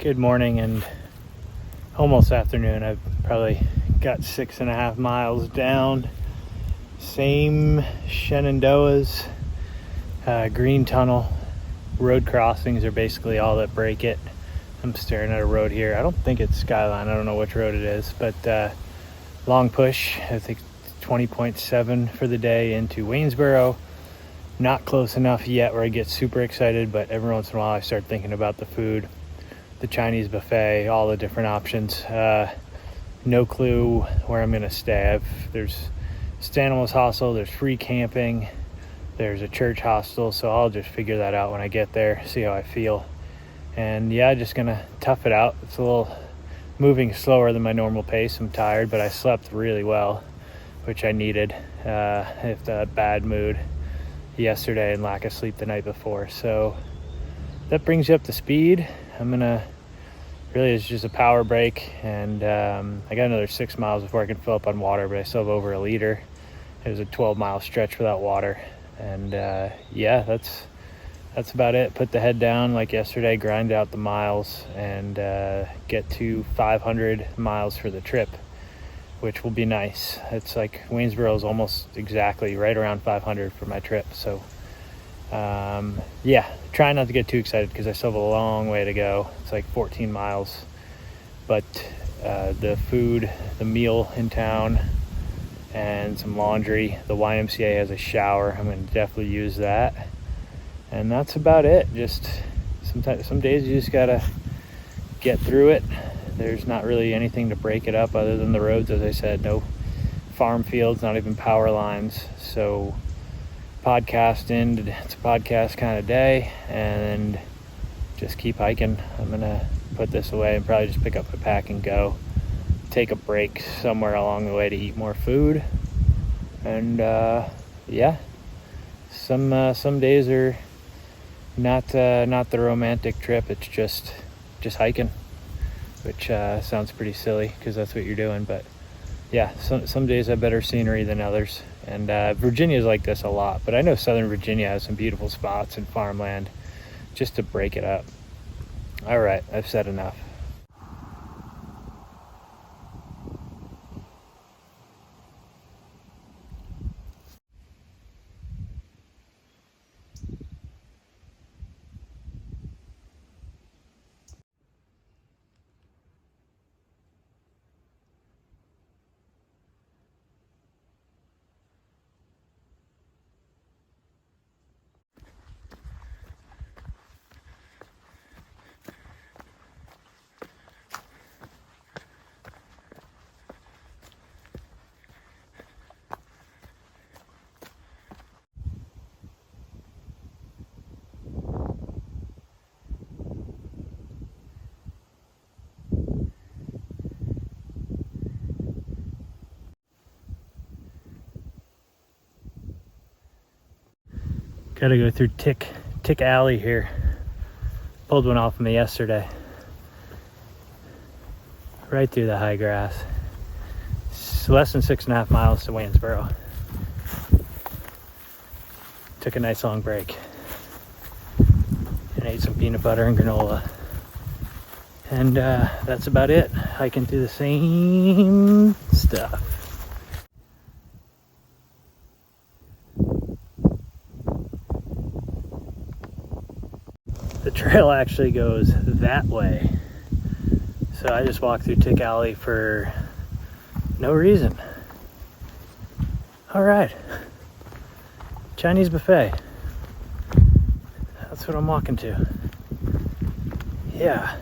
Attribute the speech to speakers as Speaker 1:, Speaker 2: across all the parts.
Speaker 1: Good morning and almost afternoon. I've probably got 6.5 miles down. Same Shenandoahs, green tunnel. Road crossings are basically all that break it. I'm staring at a road here. I don't think it's Skyline. I don't know which road it is, but long push. I think 20.7 for the day into Waynesboro. Not close enough yet where I get super excited, but every once in a while I start thinking about the food. The Chinese buffet, all the different options. No clue where I'm gonna stay. There's Stanimals Hostel, there's free camping, there's a church hostel, so I'll just figure that out when I get there, see how I feel. And yeah, just gonna tough it out. It's a little moving slower than my normal pace. I'm tired, but I slept really well, which I needed. If the bad mood yesterday and lack of sleep the night before. So that brings you up to speed. It's just a power break, and I got another 6 miles before I can fill up on water, but I still have over a liter. It was a 12-mile stretch without water, and yeah, that's about it. Put the head down like yesterday, grind out the miles, and get to 500 miles for the trip, which will be nice. It's like Waynesboro is almost exactly right around 500 for my trip, so yeah, try not to get too excited because I still have a long way to go. It's like 14 miles, but the food, the meal in town, and some laundry. The YMCA has a shower. I'm going to definitely use that, and that's about it. Just some days you just gotta get through it. There's not really anything to break it up other than the roads, as I said. No farm fields, not even power lines. So podcasting, it's a podcast kind of day, and just keep hiking. I'm gonna put this away and probably just pick up my pack and go. Take a break somewhere along the way to eat more food. And yeah, some days are not the romantic trip. It's just hiking, which sounds pretty silly because that's what you're doing, but yeah, some days have better scenery than others. And Virginia's like this a lot, but I know Southern Virginia has some beautiful spots and farmland just to break it up. All right, I've said enough. Gotta go through Tick Alley here. Pulled one off of me yesterday. Right through the high grass. It's less than 6.5 miles to Waynesboro. Took a nice long break. And ate some peanut butter and granola. And that's about it. Hiking through the same stuff. The trail actually goes that way. So I just walked through Tick Alley for no reason. All right. Chinese buffet. That's what I'm walking to. Yeah.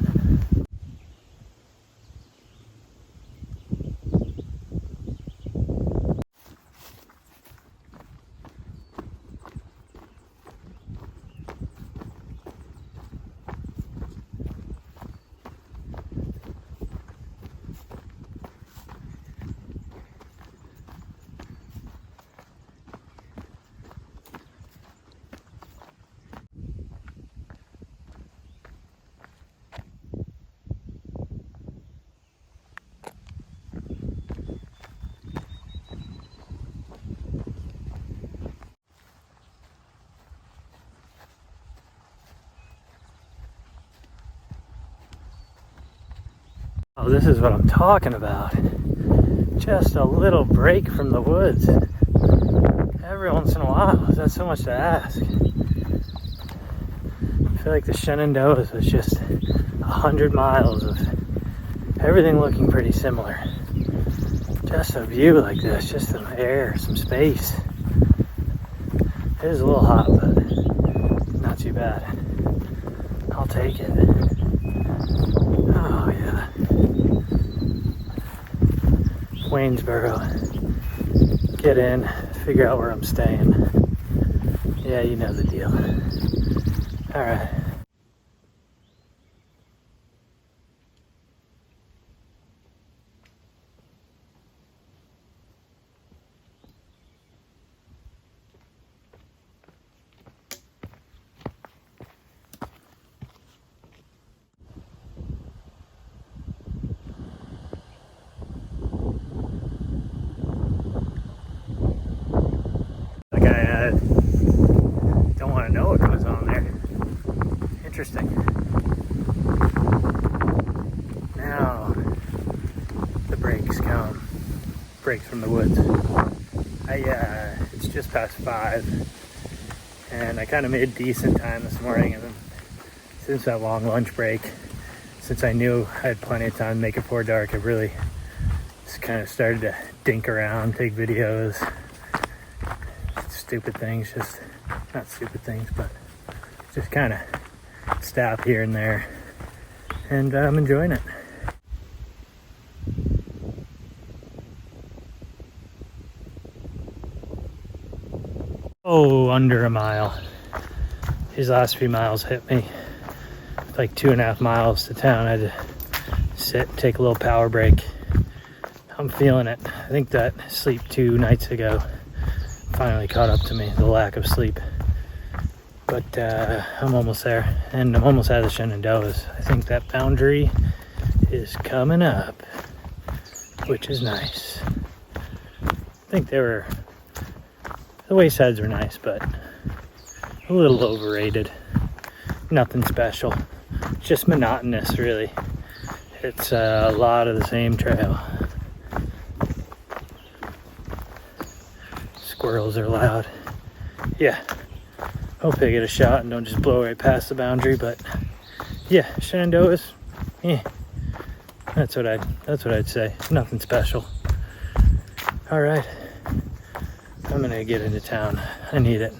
Speaker 1: Oh, this is what I'm talking about. Just a little break from the woods. Every once in a while. That's so much to ask. I feel like the Shenandoahs was just 100 miles of everything looking pretty similar. Just a view like this, just some air, some space. It is a little hot, but not too bad. I'll take it. Oh yeah. Waynesboro. Get in, figure out where I'm staying. Yeah, you know the deal. All right. Like I don't want to know what goes on there. Interesting. Now the breaks come. Breaks from the woods. It's just past 5, and I kind of made decent time this morning. And then since that long lunch break, since I knew I had plenty of time to make it before dark, I really just kind of started to dink around, take videos, stupid things, just not stupid things, but just kind of stop here and there, and I'm enjoying it. Oh, under a mile. These last few miles hit me. It's like 2.5 miles to town. I had to sit, take a little power break. I'm feeling it. I think that sleep 2 nights ago finally caught up to me, the lack of sleep. But I'm almost there, and I'm almost out of the Shenandoahs. I think that boundary is coming up, which is nice. I think the waysides were nice, but a little overrated. Nothing special, just monotonous, really. It's a lot of the same trail. Squirrels are loud. Yeah, hope they get a shot and don't just blow right past the boundary. But yeah, Shenandoahs, that's what I'd say. Nothing special. All right, I'm gonna get into town. I need it.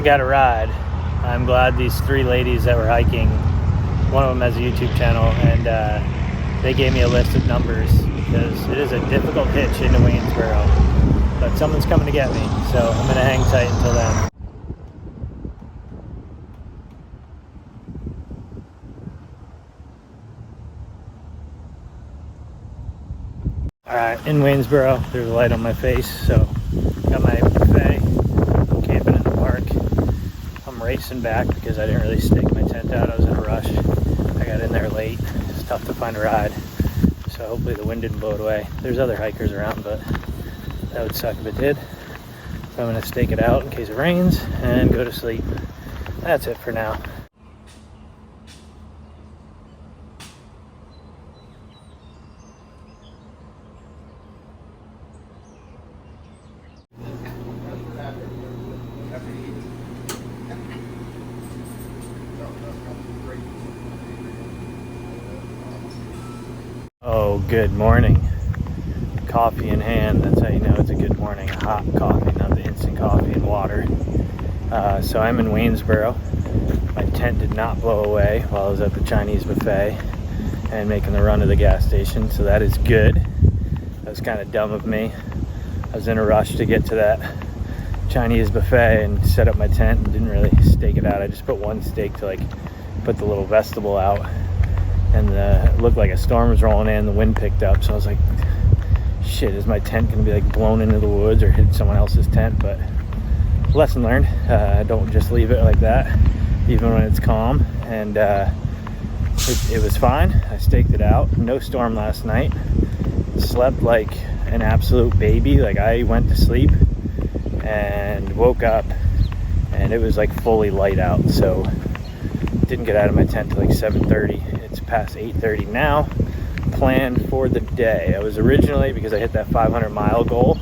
Speaker 1: Got a ride. I'm glad these 3 ladies that were hiking, one of them has a YouTube channel, and they gave me a list of numbers because it is a difficult hitch into Waynesboro, but someone's coming to get me, so I'm gonna hang tight until then. Alright, in Waynesboro, there's a light on my face, so got my buffet. I'm camping in the park. I'm racing back because I didn't really stake my tent out. I was in a rush. I got in there late. It's tough to find a ride, so hopefully the wind didn't blow it away. There's other hikers around, but that would suck if it did. So I'm going to stake it out in case it rains and go to sleep. That's it for now. Oh, good morning. Coffee in hand, that's how you know it's a good morning. A hot coffee, not the instant coffee and water. So I'm in Waynesboro. My tent did not blow away while I was at the Chinese buffet and making the run to the gas station, so that is good. That was kind of dumb of me. I was in a rush to get to that Chinese buffet and set up my tent and didn't really stake it out. I just put one stake to like put the little vestibule out, and it looked like a storm was rolling in. The wind picked up, so I was like, shit, is my tent gonna be like blown into the woods or hit someone else's tent? But lesson learned, don't just leave it like that, even when it's calm. And it was fine. I staked it out. No storm last night. Slept like an absolute baby. Like, I went to sleep and woke up and it was like fully light out. So didn't get out of my tent till like 7:30. It's past 8:30 now. Planned for the day. I was originally, because I hit that 500-mile goal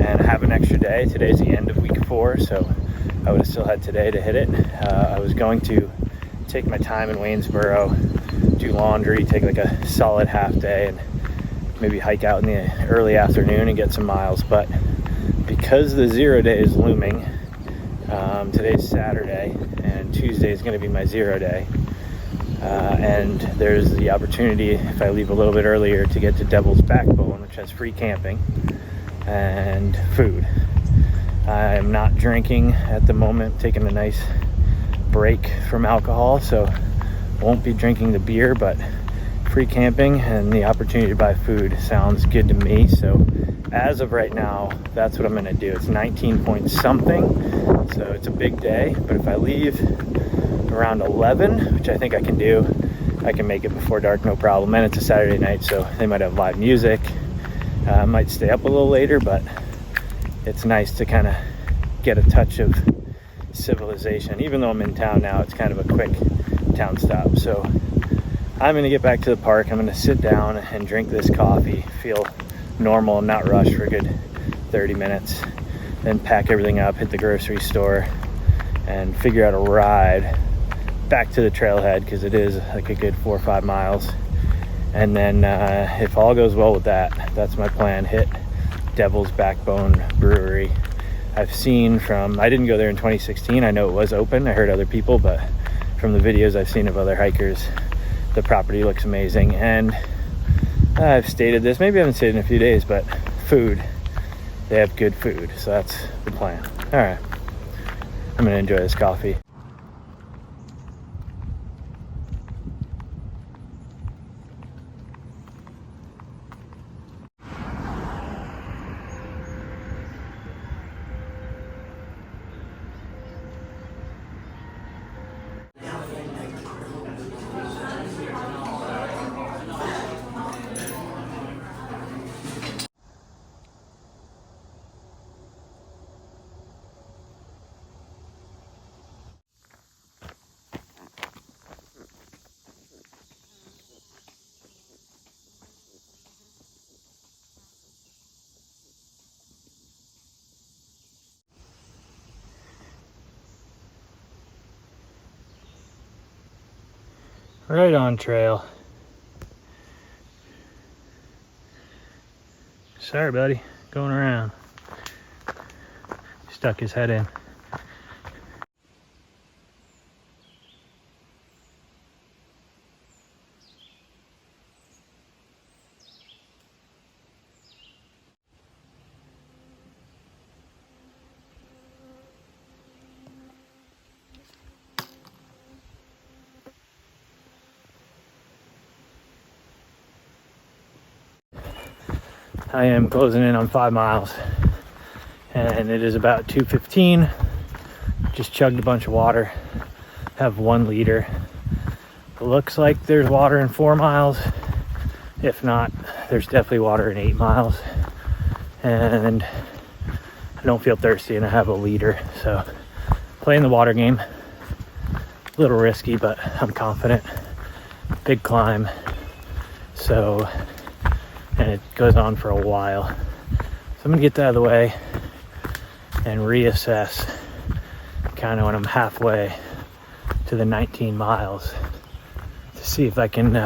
Speaker 1: and I have an extra day. Today's the end of week 4, so I would have still had today to hit it. I was going to take my time in Waynesboro, do laundry, take like a solid half day, and maybe hike out in the early afternoon and get some miles. But because the 0 day is looming, today's Saturday and Tuesday is going to be my 0 day, and there's the opportunity, if I leave a little bit earlier, to get to Devil's Backbone, which has free camping and food. I am not drinking at the moment, taking a nice break from alcohol, so won't be drinking the beer, but free camping and the opportunity to buy food sounds good to me. So as of right now, that's what I'm going to do. It's 19 point something, so it's a big day. But if I leave around 11, which I think I can do, I can make it before dark, no problem. And it's a Saturday night, so they might have live music. I might stay up a little later, but it's nice to kind of get a touch of civilization. Even though I'm in town now, it's kind of a quick town stop. So I'm going to get back to the park. I'm going to sit down and drink this coffee, feel normal and not rush for a good 30 minutes, then pack everything up, hit the grocery store, and figure out a ride back to the trailhead, because it is like a good 4 or 5 miles. And then if all goes well with that, that's my plan. Hit Devil's Backbone Brewery. I've seen from, I didn't go there in 2016. I know it was open. I heard other people, but from the videos I've seen of other hikers, the property looks amazing. And I've stated this, maybe I haven't stated in a few days, but food, they have good food. So that's the plan. All right, I'm gonna enjoy this coffee. Right on trail. Sorry, buddy. Going around. Stuck his head in. I am closing in on 5 miles, and it is about 2:15. Just chugged a bunch of water, have 1 liter. It looks like there's water in 4 miles. If not, there's definitely water in 8 miles. And I don't feel thirsty, and I have a liter. So playing the water game, a little risky, but I'm confident. Big climb. So, and it goes on for a while. So I'm gonna get that out of the way and reassess kind of when I'm halfway to the 19 miles to see if I can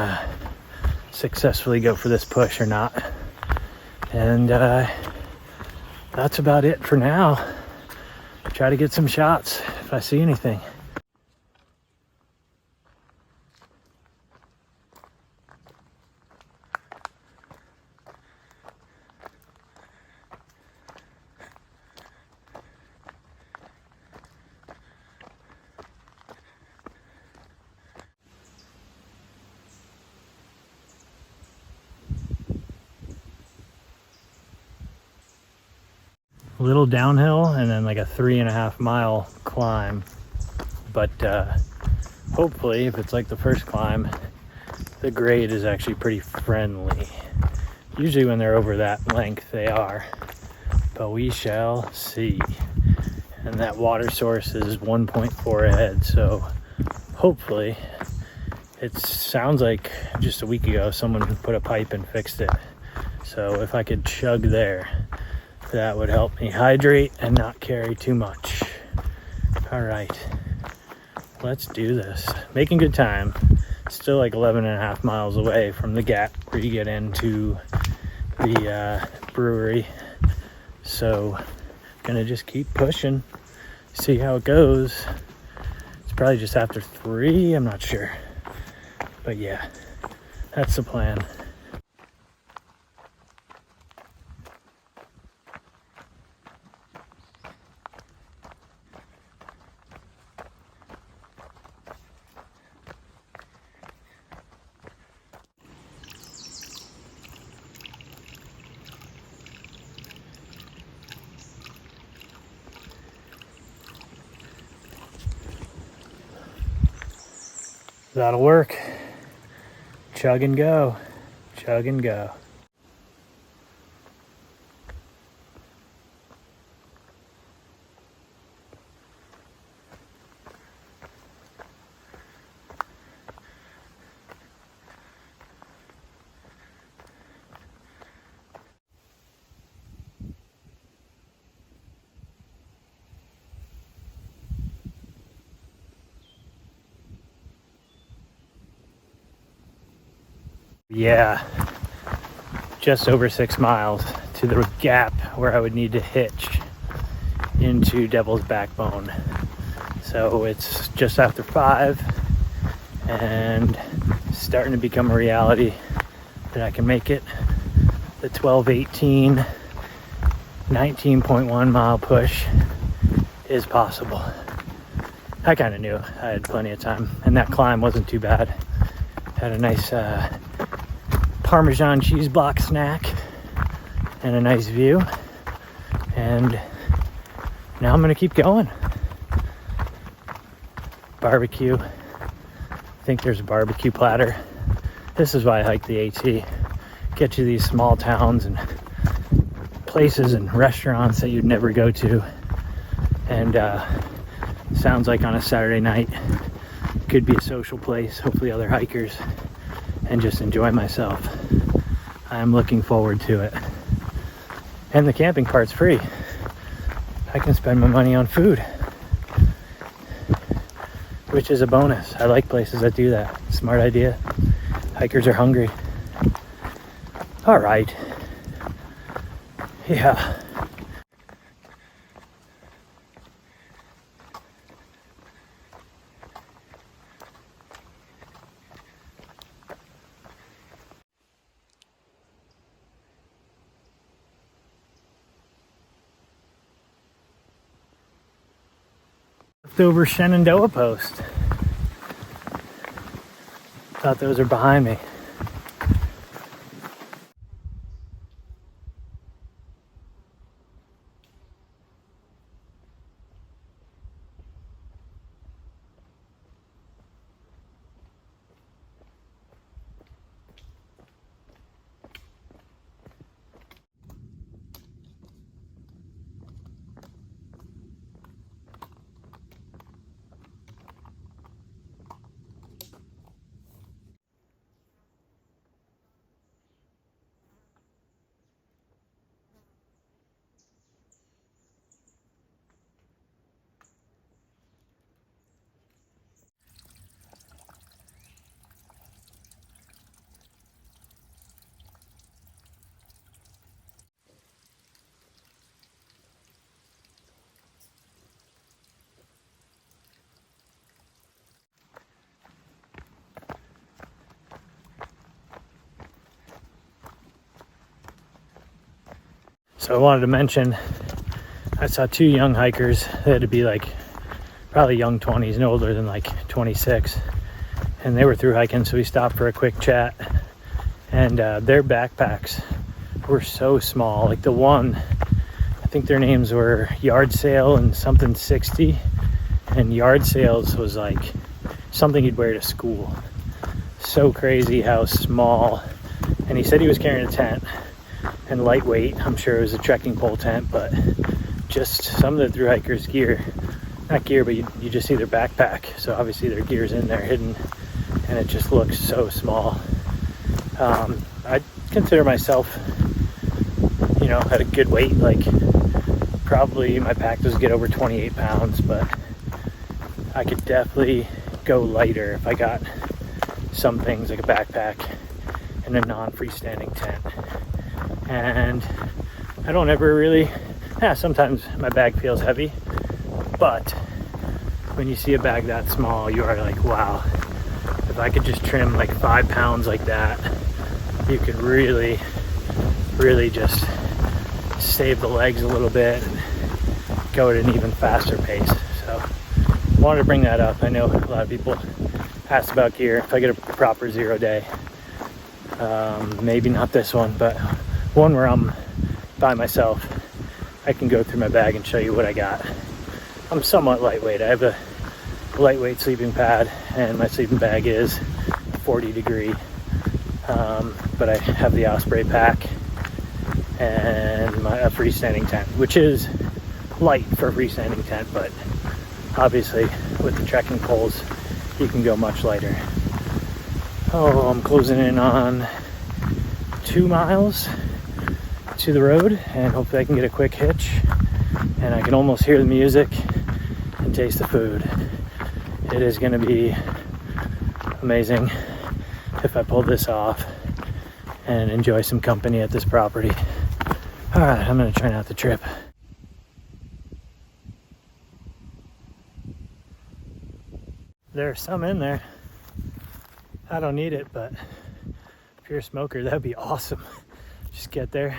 Speaker 1: successfully go for this push or not. And that's about it for now. Try to get some shots if I see anything. little downhill and then like a 3.5 mile climb. But hopefully, if it's like the first climb, the grade is actually pretty friendly. Usually when they're over that length, they are. But we shall see. And that water source is 1.4 ahead, so hopefully, it sounds like just a week ago someone put a pipe and fixed it. So if I could chug there, that would help me hydrate and not carry too much. All right, let's do this. Making good time. Still like 11.5 miles away from the gap where you get into the brewery. So gonna just keep pushing, see how it goes. It's probably just after 3, I'm not sure. But yeah, that's the plan. That'll work. Chug and go. Chug and go. Yeah, just over 6 miles to the gap where I would need to hitch into Devil's Backbone. So it's just after 5 and starting to become a reality that I can make it. The 12-18, 19.1 mile push is possible. I kind of knew I had plenty of time, and that climb wasn't too bad. Had a nice Parmesan cheese block snack and a nice view, and now I'm gonna keep going. Barbecue. I think there's a barbecue platter. This is why I hike the AT. Get you these small towns and places and restaurants that you'd never go to, and sounds like on a Saturday night could be a social place, hopefully other hikers, and just enjoy myself. I'm looking forward to it. And the camping part's free. I can spend my money on food, which is a bonus. I like places that do that. Smart idea. Hikers are hungry. All right. Yeah. Leftover Shenandoah post. Thought those are behind me. So I wanted to mention, I saw 2 young hikers. They had to be like probably young 20s, no older than like 26. And they were through hiking, so we stopped for a quick chat. And their backpacks were so small. Like the one, I think their names were Yard Sale and something 60. And Yard Sales was like something you'd wear to school. So crazy how small. And he said he was carrying a tent and lightweight. I'm sure it was a trekking pole tent, but just some of the thru hikers' gear, not gear, but you just see their backpack. So obviously their gear's in there hidden, and it just looks so small. I consider myself, you know, at a good weight. Like probably my pack doesn't get over 28 pounds, but I could definitely go lighter if I got some things like a backpack and a non-freestanding tent. And I don't ever really, sometimes my bag feels heavy, but when you see a bag that small, you are like, wow, if I could just trim like 5 pounds like that, you could really just save the legs a little bit and go at an even faster pace. So I wanted to bring that up. I know a lot of people ask about gear. If I get a proper 0 day, maybe not this one, but one where I'm by myself, I can go through my bag and show you what I got. I'm somewhat lightweight. I have a lightweight sleeping pad, and my sleeping bag is 40 degree. But I have the Osprey pack and a freestanding tent, which is light for a freestanding tent, but obviously with the trekking poles, you can go much lighter. Oh, I'm closing in on 2 miles to the road, and hopefully I can get a quick hitch, and I can almost hear the music and taste the food. It is going to be amazing if I pull this off and enjoy some company at this property. All right, I'm going to try not to trip. There's some in there. I don't need it, but if you're a smoker, that'd be awesome. Just get there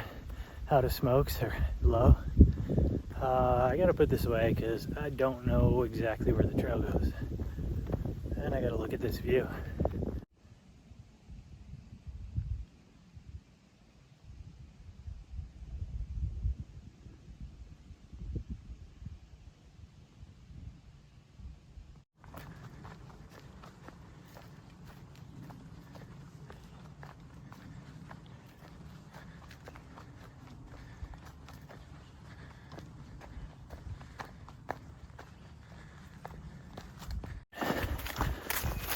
Speaker 1: out of smokes or low. I gotta put this away because I don't know exactly where the trail goes. And I gotta look at this view.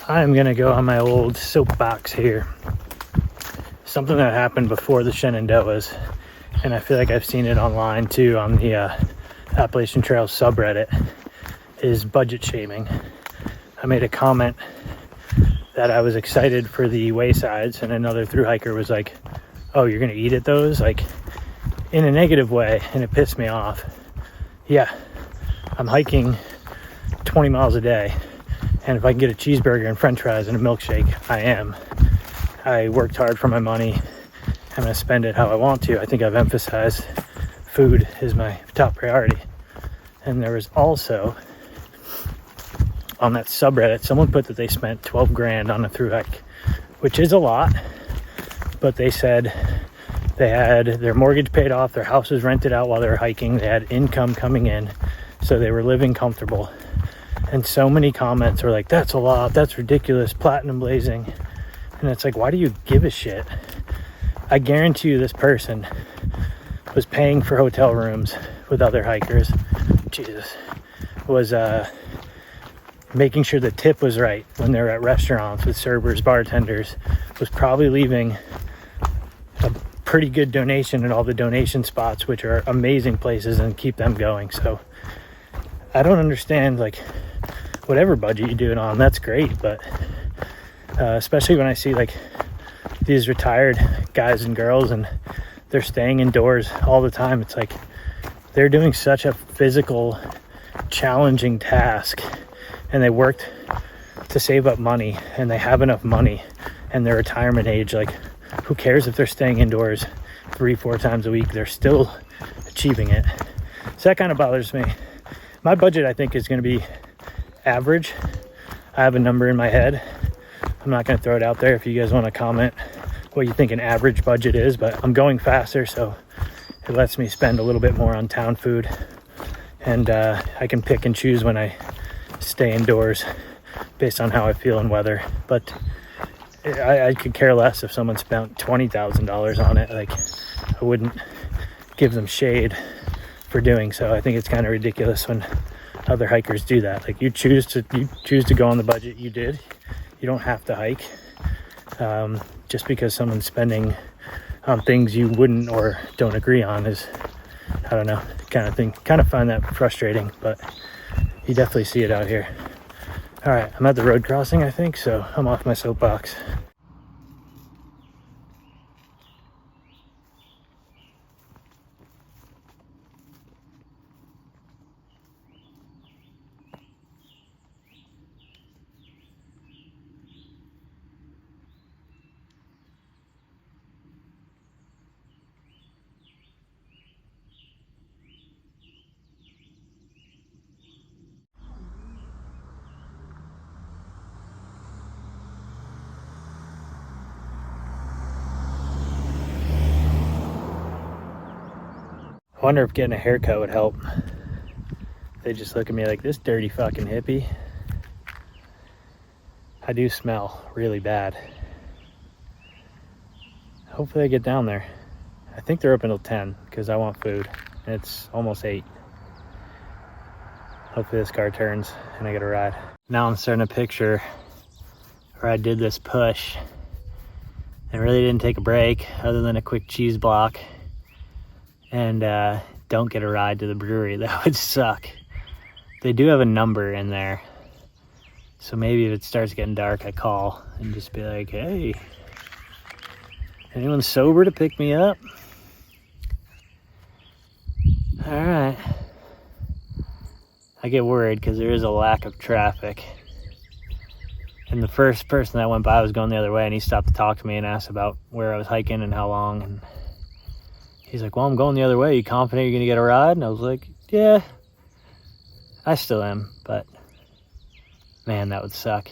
Speaker 1: I'm gonna go on my old soapbox here. Something that happened before the Shenandoahs, and I feel like I've seen it online too on the Appalachian Trail subreddit, is budget shaming. I made a comment that I was excited for the waysides, and another thru hiker was like, oh, you're gonna eat at those? Like, in a negative way, and it pissed me off. Yeah, I'm hiking 20 miles a day, and if I can get a cheeseburger and french fries and a milkshake, I am. I worked hard for my money. I'm gonna spend it how I want to. I think I've emphasized food is my top priority. And there was also, on that subreddit, someone put that they spent 12 grand on a thru hike, which is a lot, but they said they had their mortgage paid off, their house was rented out while they were hiking, they had income coming in, so they were living comfortable. And so many comments were like, that's a lot, that's ridiculous, platinum blazing. And it's like, why do you give a shit? I guarantee you this person was paying for hotel rooms with other hikers. Jesus. Was making sure the tip was right when they're at restaurants with servers, bartenders. Was probably leaving a pretty good donation at all the donation spots, which are amazing places, and keep them going. So I don't understand, like, whatever budget you do it on, that's great, but especially when I see like these retired guys and girls and they're staying indoors all the time, it's like they're doing such a physical, challenging task, and they worked to save up money, and they have enough money, and their retirement age, like, who cares if they're staying indoors 3-4 times a week? They're still achieving it. So that kind of bothers me. My budget, I think, is going to be average. I have a number in my head. I'm not going to throw it out there if you guys want to comment what you think an average budget is, but I'm going faster, so it lets me spend a little bit more on town food, and I can pick and choose when I stay indoors based on how I feel and weather. But I could care less if someone spent $20,000 on it. Like, I wouldn't give them shade for doing so. I think it's kind of ridiculous when other hikers do that. Like, you choose to go on the budget you did. You don't have to hike. Just because someone's spending on things you wouldn't or don't agree on is, I don't know, kind of find that frustrating, but you definitely see it out here. All right, I'm at the road crossing, I think, so I'm off my soapbox. I wonder if getting a haircut would help. They just look at me like, this dirty fucking hippie. I do smell really bad. Hopefully I get down there. I think they're open till 10 because I want food. And it's almost 8. Hopefully this car turns and I get a ride. Now I'm starting to picture where I did this push and really didn't take a break other than a quick cheese block, and don't get a ride to the brewery. That would suck. They do have a number in there, so maybe if it starts getting dark, I call and just be like, hey, anyone sober to pick me up? All right. I get worried because there is a lack of traffic, and the first person that went by was going the other way, and he stopped to talk to me and asked about where I was hiking and how long, and he's like, well, I'm going the other way. You confident you're going to get a ride? And I was like, yeah, I still am, but man, that would suck.